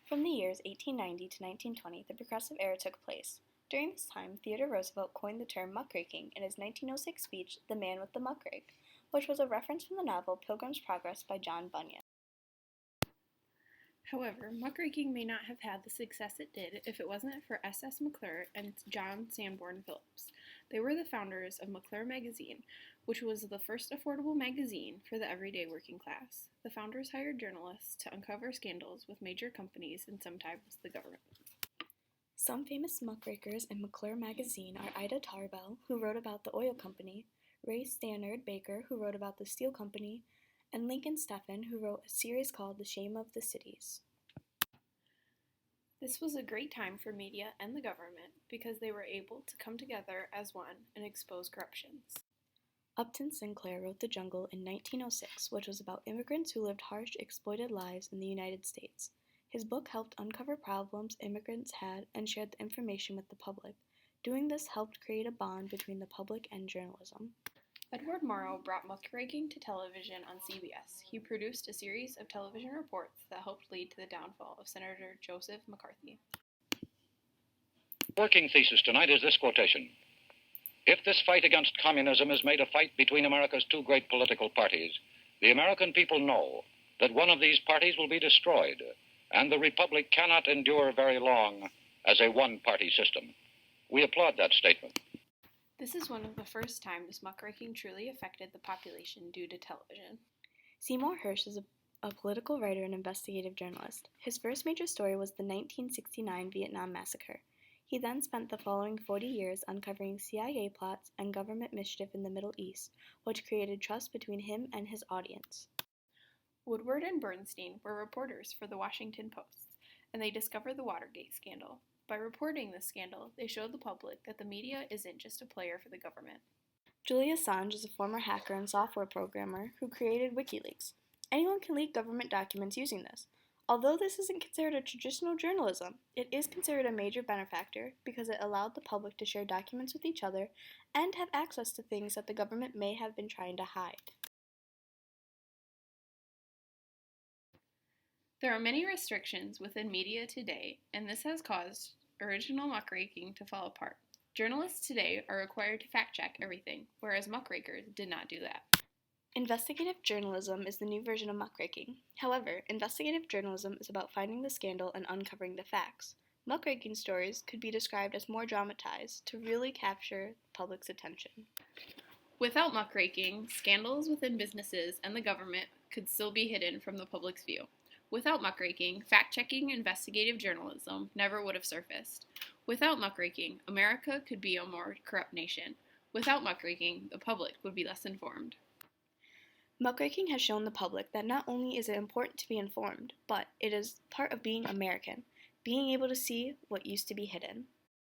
From the years 1890 to 1920, the Progressive Era took place. During this time, Theodore Roosevelt coined the term muckraking in his 1906 speech, The Man with the Muckrake, which was a reference from the novel Pilgrim's Progress by John Bunyan. However, muckraking may not have had the success it did if it wasn't for S.S. McClure and John Sanborn Phillips. They were the founders of McClure Magazine, which was the first affordable magazine for the everyday working class. The founders hired journalists to uncover scandals with major companies and sometimes the government. Some famous muckrakers in McClure Magazine are Ida Tarbell, who wrote about the oil company, Ray Stannard Baker, who wrote about the steel company, and Lincoln Stephan, who wrote a series called The Shame of the Cities. This was a great time for media and the government because they were able to come together as one and expose corruptions. Upton Sinclair wrote The Jungle in 1906, which was about immigrants who lived harsh, exploited lives in the United States. His book helped uncover problems immigrants had and shared the information with the public. Doing this helped create a bond between the public and journalism. Edward Morrow brought muckraking to television on CBS. He produced a series of television reports that helped lead to the downfall of Senator Joseph McCarthy. Working thesis tonight is this quotation. If this fight against communism is made a fight between America's two great political parties, the American people know that one of these parties will be destroyed, and the Republic cannot endure very long as a one-party system. We applaud that statement. This is one of the first times muckraking truly affected the population due to television. Seymour Hersh is a political writer and investigative journalist. His first major story was the 1969 Vietnam Massacre. He then spent the following 40 years uncovering CIA plots and government mischief in the Middle East, which created trust between him and his audience. Woodward and Bernstein were reporters for the Washington Post, and they discovered the Watergate scandal. By reporting this scandal, they showed the public that the media isn't just a player for the government. Julian Assange is a former hacker and software programmer who created WikiLeaks. Anyone can leak government documents using this. Although this isn't considered a traditional journalism, it is considered a major benefactor because it allowed the public to share documents with each other and have access to things that the government may have been trying to hide. There are many restrictions within media today, and this has caused original muckraking to fall apart. Journalists today are required to fact-check everything, whereas muckrakers did not do that. Investigative journalism is the new version of muckraking. However, investigative journalism is about finding the scandal and uncovering the facts. Muckraking stories could be described as more dramatized to really capture the public's attention. Without muckraking, scandals within businesses and the government could still be hidden from the public's view. Without muckraking, fact-checking investigative journalism never would have surfaced. Without muckraking, America could be a more corrupt nation. Without muckraking, the public would be less informed. Muckraking has shown the public that not only is it important to be informed, but it is part of being American, being able to see what used to be hidden.